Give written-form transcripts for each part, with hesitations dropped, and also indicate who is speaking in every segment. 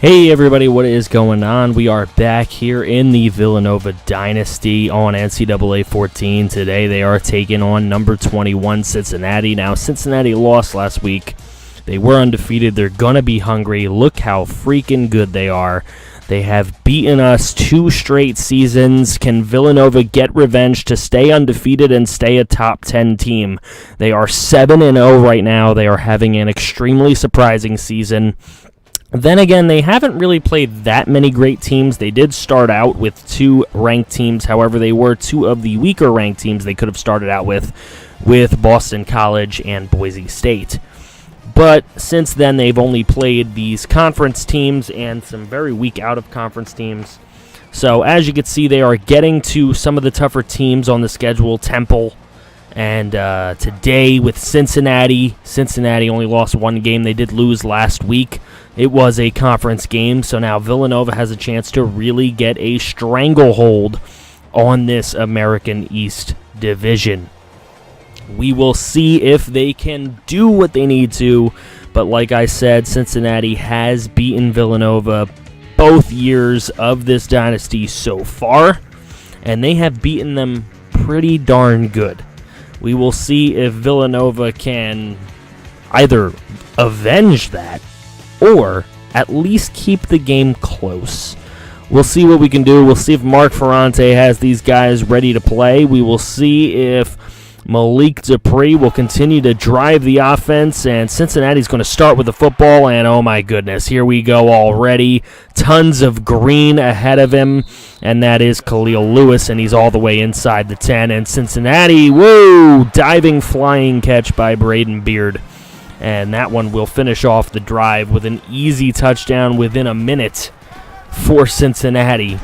Speaker 1: Hey everybody, what is going on? We are back here in the Villanova Dynasty on NCAA 14. Today they are taking on number 21 Cincinnati. Now Cincinnati lost last week. They were undefeated. They're going to be hungry. Look how freaking good they are. They have beaten us 2 straight seasons. Can Villanova get revenge to stay undefeated and stay a top 10 team? They are 7-0 right now. They are having an extremely surprising season. Then again, they haven't really played that many great teams. They did start out with 2 ranked teams. However, they were 2 of the weaker ranked teams they could have started out with Boston College and Boise State. But since then, they've only played these conference teams and some very weak out-of-conference teams. So as you can see, they are getting to some of the tougher teams on the schedule, Temple. And today with Cincinnati only lost 1 game. They did lose last week. It was a conference game, so now Villanova has a chance to really get a stranglehold on this American East Division. We will see if they can do what they need to, but like I said, Cincinnati has beaten Villanova both years of this dynasty so far, and they have beaten them pretty darn good. We will see if Villanova can either avenge that or at least keep the game close. We'll see what we can do. We'll see if Mark Ferrante has these guys ready to play. We will see if Malik Dupree will continue to drive the offense, and Cincinnati's going to start with the football, and oh my goodness, here we go already. Tons of green ahead of him, and that is Khalil Lewis, and he's all the way inside the 10, and Cincinnati, whoa, diving flying catch by Braden Beard, and that one will finish off the drive with an easy touchdown within a minute for Cincinnati.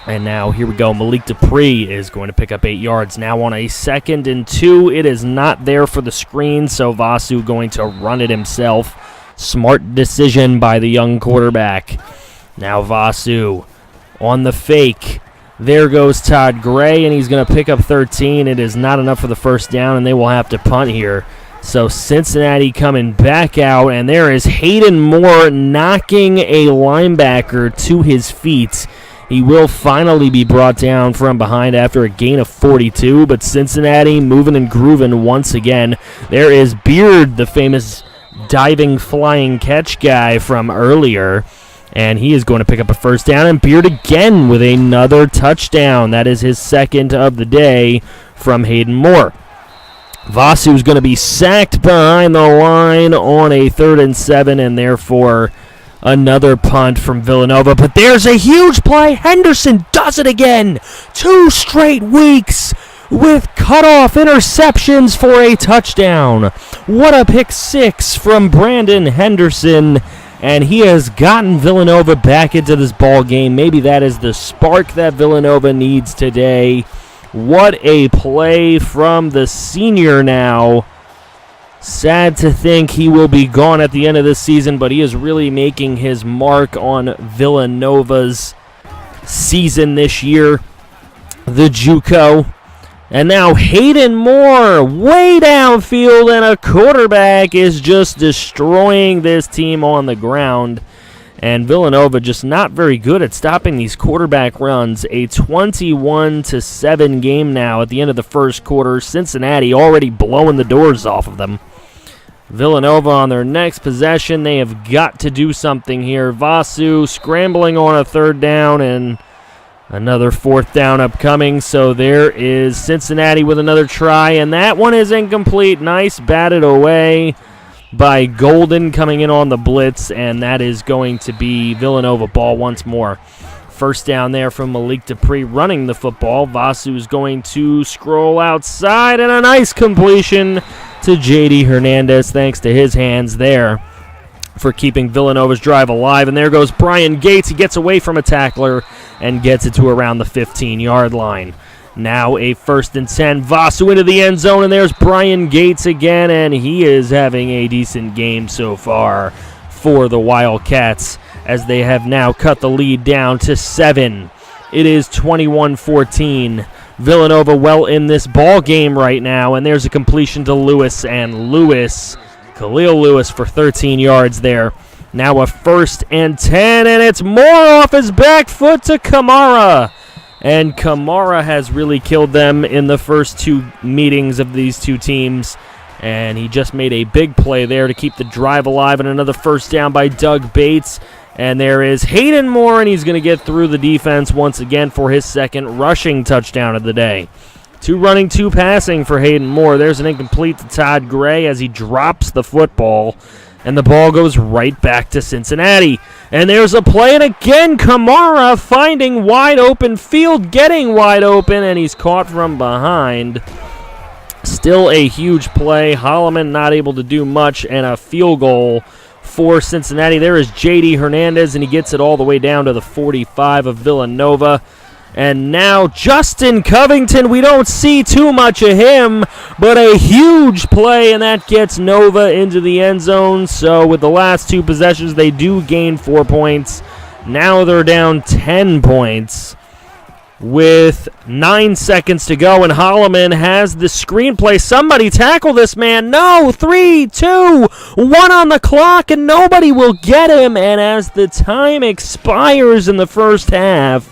Speaker 1: And now here we go. Malik Dupree is going to pick up 8 yards. Now on a 2nd and 2. It is not there for the screen, so Vasu going to run it himself. Smart decision by the young quarterback. Now Vasu on the fake. There goes Todd Gray, and he's going to pick up 13. It is not enough for the first down, and they will have to punt here. So Cincinnati coming back out, and there is Hayden Moore knocking a linebacker to his feet. He will finally be brought down from behind after a gain of 42, but Cincinnati moving and grooving once again. There is Beard, the famous diving flying catch guy from earlier, and he is going to pick up a first down, and Beard again with another touchdown. That is his 2nd of the day from Hayden Moore. Vasu is going to be sacked behind the line on a 3rd and 7, and therefore another punt from Villanova, but there's a huge play. Henderson does it again. 2 straight weeks with cutoff interceptions for a touchdown. What a pick 6 from Brandon Henderson, and he has gotten Villanova back into this ball game. Maybe that is the spark that Villanova needs today. What a play from the senior now. Sad to think he will be gone at the end of this season, but he is really making his mark on Villanova's season this year. The JUCO. And now Hayden Moore way downfield, and a quarterback is just destroying this team on the ground. And Villanova just not very good at stopping these quarterback runs. A 21-7 game now at the end of the first quarter. Cincinnati already blowing the doors off of them. Villanova on their next possession. They have got to do something here. Vasu scrambling on a 3rd down, and another 4th down upcoming. So there is Cincinnati with another try, and that one is incomplete. Nice batted away by Golden coming in on the blitz, and that is going to be Villanova ball once more. First down there from Malik Dupree running the football. Vasu is going to scroll outside, and a nice completion to J.D. Hernandez, thanks to his hands there for keeping Villanova's drive alive. And there goes Brian Gates. He gets away from a tackler and gets it to around the 15-yard line. Now a 1st and 10. Vasu into the end zone, and there's Brian Gates again, and he is having a decent game so far for the Wildcats, as they have now cut the lead down to 7. It is 21-14. Villanova well in this ball game right now, and there's a completion to Lewis, and Khalil Lewis for 13 yards there Now a 1st and 10, and it's Moore off his back foot to Kamara. And Kamara has really killed them in the first 2 meetings of these 2 teams. And he just made a big play there to keep the drive alive, and another 1st down by Doug Bates. And there is Hayden Moore, and he's going to get through the defense once again for his 2nd rushing touchdown of the day. 2 running, 2 passing for Hayden Moore. There's an incomplete to Todd Gray as he drops the football, and the ball goes right back to Cincinnati. And there's a play, and again, Kamara finding wide open field, getting wide open, and he's caught from behind. Still a huge play. Holloman not able to do much, and a field goal for Cincinnati. There is J.D. Hernandez, and he gets it all the way down to the 45 of Villanova. And now Justin Covington, we don't see too much of him, but a huge play, and that gets Nova into the end zone. So with the last 2 possessions, they do gain 4 points. Now they're down 10 points with 9 seconds to go, and Holloman has the screenplay. Somebody tackle this man. No, 3, 2, 1 on the clock, and nobody will get him. And as the time expires in the first half,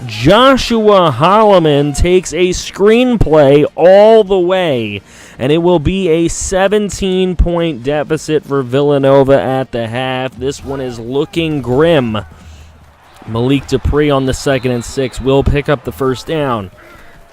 Speaker 1: Joshua Holloman takes a screenplay all the way, and it will be a 17-point deficit for Villanova at the half. This one is looking grim. Malik Dupree on the 2nd and 6 will pick up the 1st down.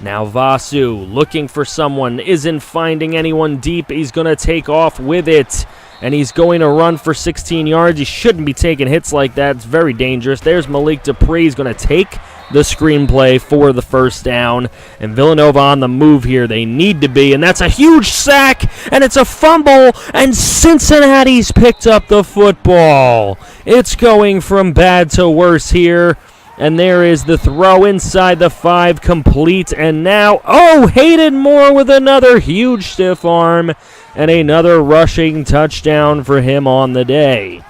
Speaker 1: Now Vasu looking for someone, isn't finding anyone deep. He's going to take off with it, and he's going to run for 16 yards. He shouldn't be taking hits like that. It's very dangerous. There's Malik Dupree. He's going to take the screenplay for the 1st down. And Villanova on the move here. They need to be, and that's a huge sack, and it's a fumble, and Cincinnati's picked up the football. It's going from bad to worse here. And there is the throw inside the 5, complete. And now, Hayden Moore with another huge stiff arm and another rushing touchdown for him on the day.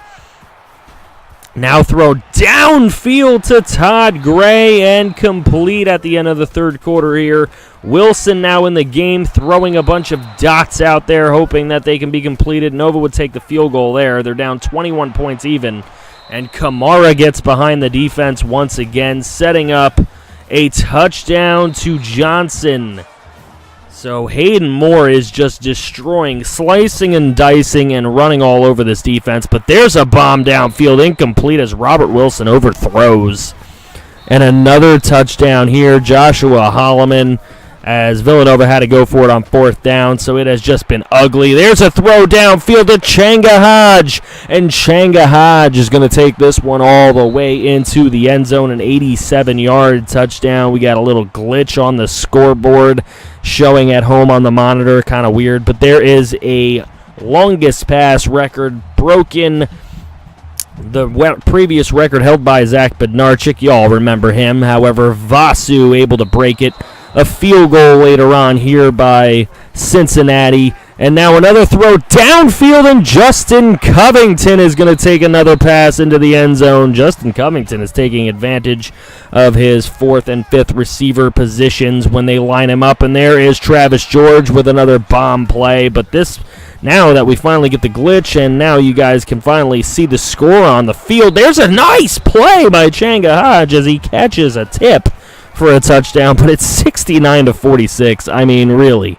Speaker 1: Now throw downfield to Todd Gray and complete at the end of the 3rd quarter here. Wilson now in the game, throwing a bunch of dots out there, hoping that they can be completed. Nova would take the field goal there. They're down 21 points even. And Kamara gets behind the defense once again, setting up a touchdown to Johnson. So Hayden Moore is just destroying, slicing and dicing and running all over this defense. But there's a bomb downfield, incomplete as Robert Wilson overthrows. And another touchdown here, Joshua Holloman, as Villanova had to go for it on 4th down, so it has just been ugly. There's a throw downfield to Changa Hodge, and Changa Hodge is going to take this one all the way into the end zone, an 87-yard touchdown. We got a little glitch on the scoreboard showing at home on the monitor, kind of weird, but there is a longest pass record broken. The previous record held by Zach Bednarchik, y'all remember him. However, Vasu able to break it. A field goal later on here by Cincinnati. And now another throw downfield, and Justin Covington is going to take another pass into the end zone. Justin Covington is taking advantage of his 4th and 5th receiver positions when they line him up. And there is Travis George with another bomb play. But this, now that we finally get the glitch, and now you guys can finally see the score on the field, there's a nice play by Changa Hodge as he catches a tip for a touchdown, but it's 69-46. I mean, really.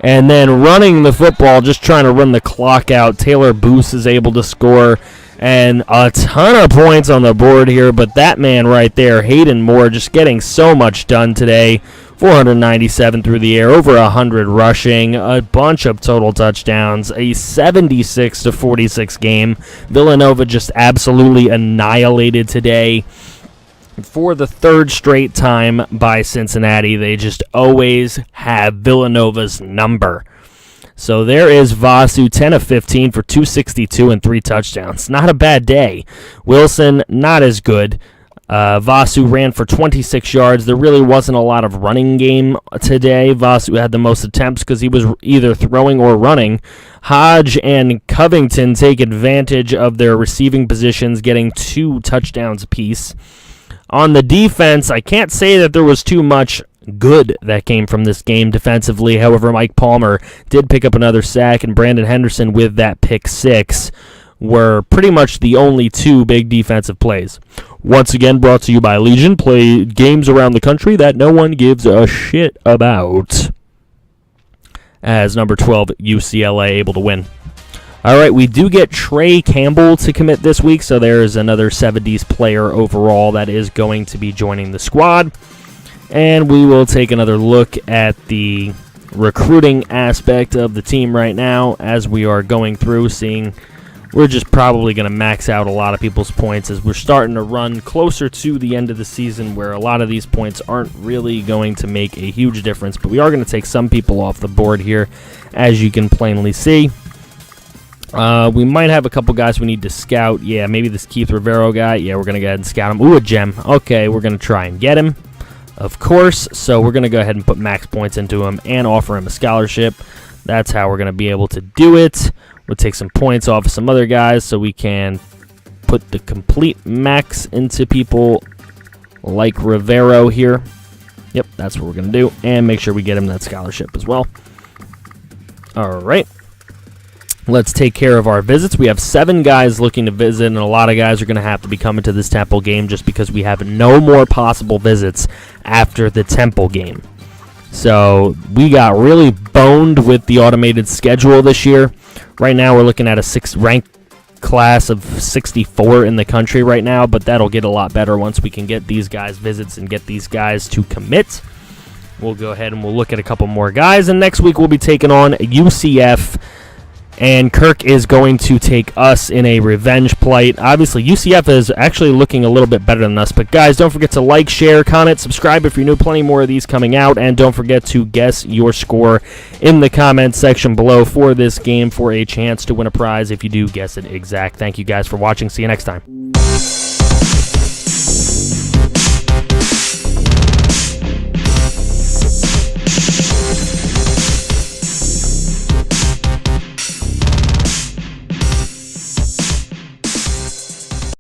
Speaker 1: And then running the football, just trying to run the clock out, Taylor Boose is able to score, and a ton of points on the board here, but that man right there, Hayden Moore, just getting so much done today. 497 through the air, over 100 rushing, a bunch of total touchdowns, a 76-46 game. Villanova just absolutely annihilated today. For the 3rd straight time by Cincinnati, they just always have Villanova's number. So there is Vasu, 10 of 15 for 262 and 3 touchdowns. Not a bad day. Wilson, not as good. Vasu ran for 26 yards. There really wasn't a lot of running game today. Vasu had the most attempts because he was either throwing or running. Hodge and Covington take advantage of their receiving positions, getting 2 touchdowns apiece. On the defense, I can't say that there was too much good that came from this game defensively. However, Mike Palmer did pick up another sack, and Brandon Henderson with that pick 6. were pretty much the only two big defensive plays. Once again, brought to you by Legion. Play games around the country that no one gives a shit about. As number 12, UCLA able to win. All right, we do get Trey Campbell to commit this week, so there's another 70s player overall that is going to be joining the squad. And we will take another look at the recruiting aspect of the team right now as we are going through, seeing we're just probably going to max out a lot of people's points as we're starting to run closer to the end of the season where a lot of these points aren't really going to make a huge difference. But we are going to take some people off the board here, as you can plainly see. We might have a couple guys we need to scout. Yeah, maybe this Keith Rivero guy. Yeah, we're going to go ahead and scout him. Ooh, a gem. Okay, we're going to try and get him, of course. So we're going to go ahead and put max points into him and offer him a scholarship. That's how we're going to be able to do it. We'll take some points off of some other guys so we can put the complete max into people like Rivero here. Yep, that's what we're going to do. And make sure we get him that scholarship as well. All right. Let's take care of our visits. We have 7 guys looking to visit, and a lot of guys are going to have to be coming to this Temple game just because we have no more possible visits after the Temple game. So we got really boned with the automated schedule this year. Right now we're looking at a 6th ranked class of 64 in the country right now, but that'll get a lot better once we can get these guys visits and get these guys to commit. We'll go ahead and we'll look at a couple more guys, and next week we'll be taking on UCF. And Kirk is going to take us in a revenge plight. Obviously, UCF is actually looking a little bit better than us. But, guys, don't forget to like, share, comment, subscribe if you're new. Plenty more of these coming out. And don't forget to guess your score in the comment section below for this game for a chance to win a prize if you do guess it exact. Thank you, guys, for watching. See you next time.